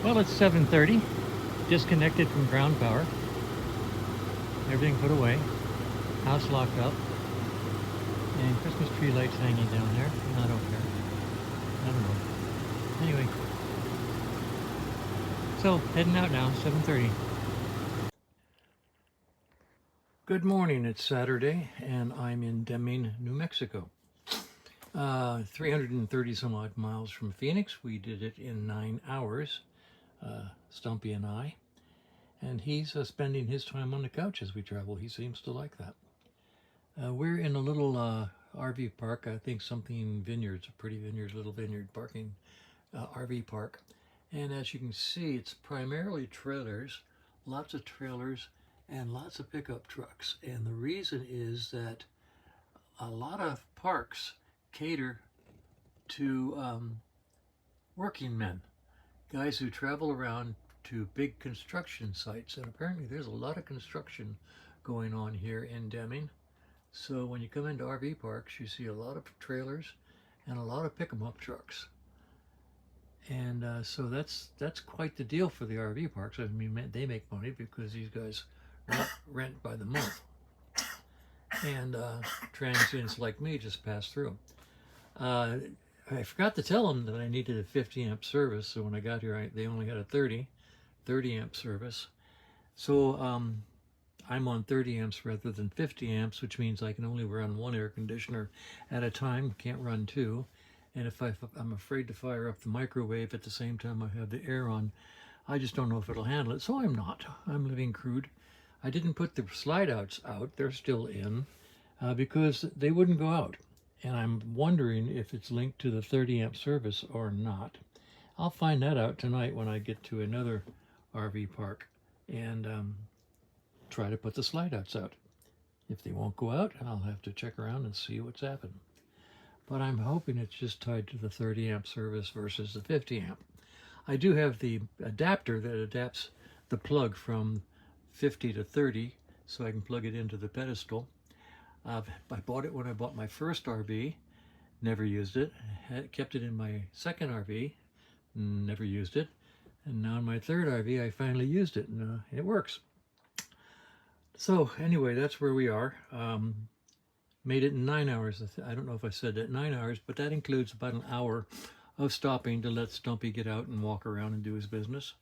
Well, it's 7:30, disconnected from ground power, everything put away, house locked up, and Christmas tree lights hanging down there. I don't care. I don't know. Anyway, so heading out now, 7:30. Good morning, it's Saturday, and I'm in Deming, New Mexico. 330 some odd miles from Phoenix. We did it in 9 hours, Stumpy and I. And he's spending his time on the couch as we travel. He seems to like that. We're in a little RV park, I think something vineyards, a pretty vineyards, little vineyard parking RV park. And as you can see, it's primarily trailers, lots of trailers, and lots of pickup trucks. And the reason is that a lot of parks cater to working men, guys who travel around to big construction sites. And apparently there's a lot of construction going on here in Deming. So when you come into RV parks, you see a lot of trailers and a lot of pick-em-up trucks. And so that's quite the deal for the RV parks. I mean, they make money because these guys rent by the month. And transients like me just pass through. I forgot to tell them that I needed a 50 amp service. So when I got here, they only had a 30 amp service. So I'm on 30 amps rather than 50 amps, which means I can only run one air conditioner at a time, can't run two. And if I'm afraid to fire up the microwave at the same time I have the air on, I just don't know if it'll handle it. So I'm not. I'm living crude. I didn't put the slide outs out. They're still in because they wouldn't go out. And I'm wondering if it's linked to the 30 amp service or not. I'll find that out tonight when I get to another RV park and try to put the slide outs out. If they won't go out, I'll have to check around and see what's happened. But I'm hoping it's just tied to the 30 amp service versus the 50 amp. I do have the adapter that adapts the plug from 50 to 30 so I can plug it into the pedestal. I bought it when I bought my first RV, never used it. Kept it in my second RV, never used it. And now in my third RV, I finally used it, and it works. So anyway, that's where we are. Made it in 9 hours. I don't know if I said that, 9 hours, but that includes about an hour of stopping to let Stumpy get out and walk around and do his business.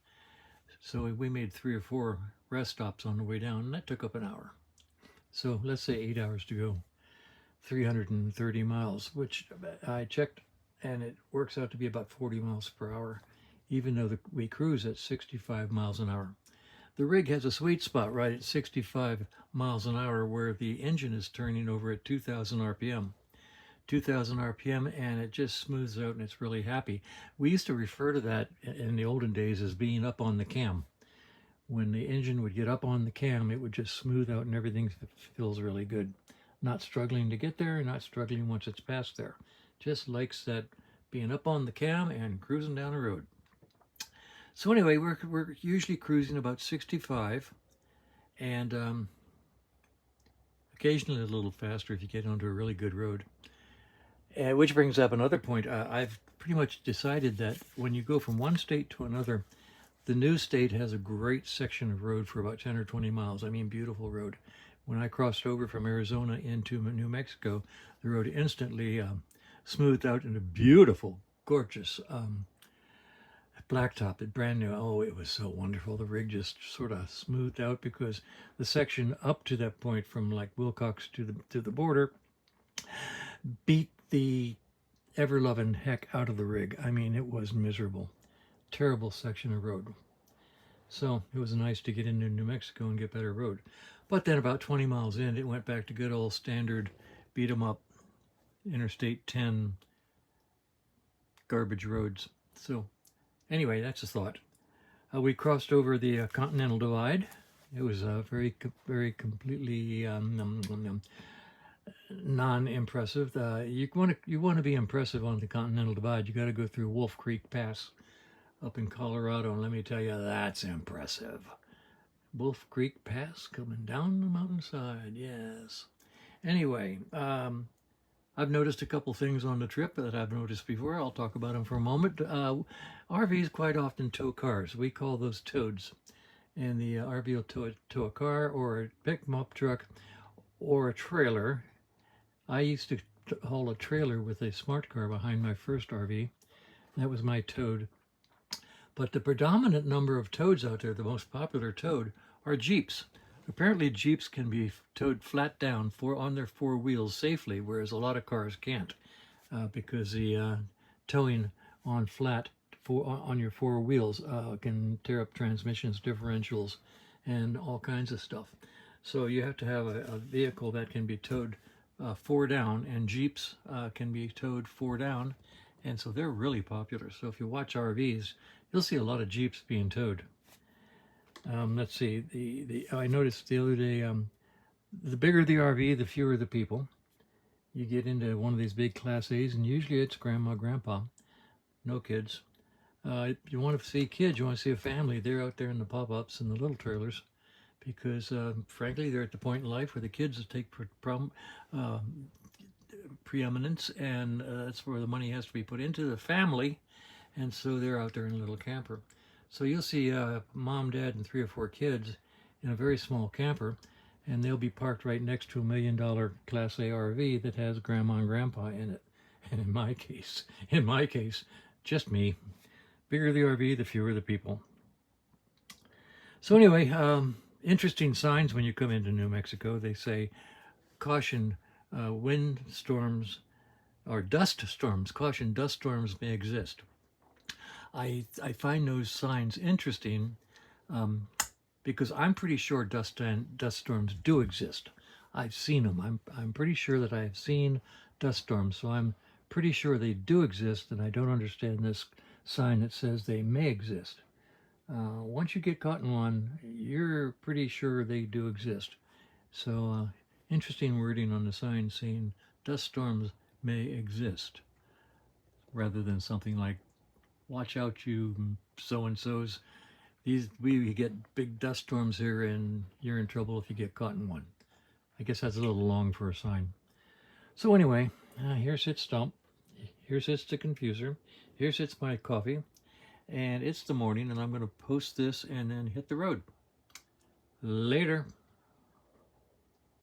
So we made 3 or 4 rest stops on the way down, and that took up an hour. So let's say 8 hours to go, 330 miles, which I checked, and it works out to be about 40 miles per hour, even though we cruise at 65 miles an hour. The rig has a sweet spot right at 65 miles an hour where the engine is turning over at 2,000 RPM. 2,000 RPM, and it just smooths out and it's really happy. We used to refer to that in the olden days as being up on the cam. When the engine would get up on the cam, it would just smooth out and everything feels really good. Not struggling to get there, not struggling once it's past there. Just likes that being up on the cam and cruising down the road. So anyway, we're usually cruising about 65, and occasionally a little faster if you get onto a really good road. Which brings up another point. I've pretty much decided that when you go from one state to another, the new state has a great section of road for about 10 or 20 miles. I mean, beautiful road. When I crossed over from Arizona into New Mexico, the road instantly smoothed out in a beautiful, gorgeous blacktop. It brand new. Oh, it was so wonderful. The rig just sort of smoothed out because the section up to that point from like Wilcox to the border beat the ever-loving heck out of the rig. I mean, it was miserable. Terrible section of road. So it was nice to get into New Mexico and get better road. But then about 20 miles in, it went back to good old standard beat 'em up Interstate 10 garbage roads. So anyway, that's a thought. We crossed over the Continental Divide. It was very completely non-impressive. You want to be impressive on the Continental Divide. You got to go through Wolf Creek Pass up in Colorado, and let me tell you, that's impressive. Wolf Creek Pass coming down the mountainside. Yes. Anyway, I've noticed a couple things on the trip that I've noticed before. I'll talk about them for a moment. RVs quite often tow cars. We call those toads. And the RV will tow a car or a pick-em-up truck or a trailer. I used to haul a trailer with a smart car behind my first RV. That was my toad. But the predominant number of toads out there, the most popular toad, are Jeeps. Apparently Jeeps can be towed flat down on their four wheels safely, whereas a lot of cars can't because the towing on flat on your four wheels can tear up transmissions, differentials, and all kinds of stuff. So you have to have a vehicle that can be towed four down, and Jeeps can be towed four down, and so they're really popular. So if you watch RVs, you'll see a lot of Jeeps being towed. Let's see, I noticed the other day, the bigger the RV, the fewer the people. You get into one of these big Class A's, and usually it's grandma, grandpa, no kids. You want to see kids, you want to see a family, they're out there in the pop-ups and the little trailers, because frankly, they're at the point in life where the kids take preeminence, and that's where the money has to be put into the family, and so they're out there in a little camper. So you'll see mom, dad, and 3 or 4 kids in a very small camper, and they'll be parked right next to $1 million Class A RV that has grandma and grandpa in it. And in my case, just me. Bigger the RV, the fewer the people. So anyway, interesting signs when you come into New Mexico. They say, caution, wind storms or dust storms. Caution, dust storms may exist. I find those signs interesting because I'm pretty sure dust storms do exist. I've seen them. I'm pretty sure that I've seen dust storms, so I'm pretty sure they do exist, and I don't understand this sign that says they may exist. Once you get caught in one, you're pretty sure they do exist. So interesting wording on the sign saying dust storms may exist, rather than something like, watch out, you so-and-sos. We get big dust storms here, and you're in trouble if you get caught in one. I guess that's a little long for a sign. So anyway, here sits Stump. Here sits the Confuser. Here sits my coffee. And it's the morning, and I'm going to post this and then hit the road. Later.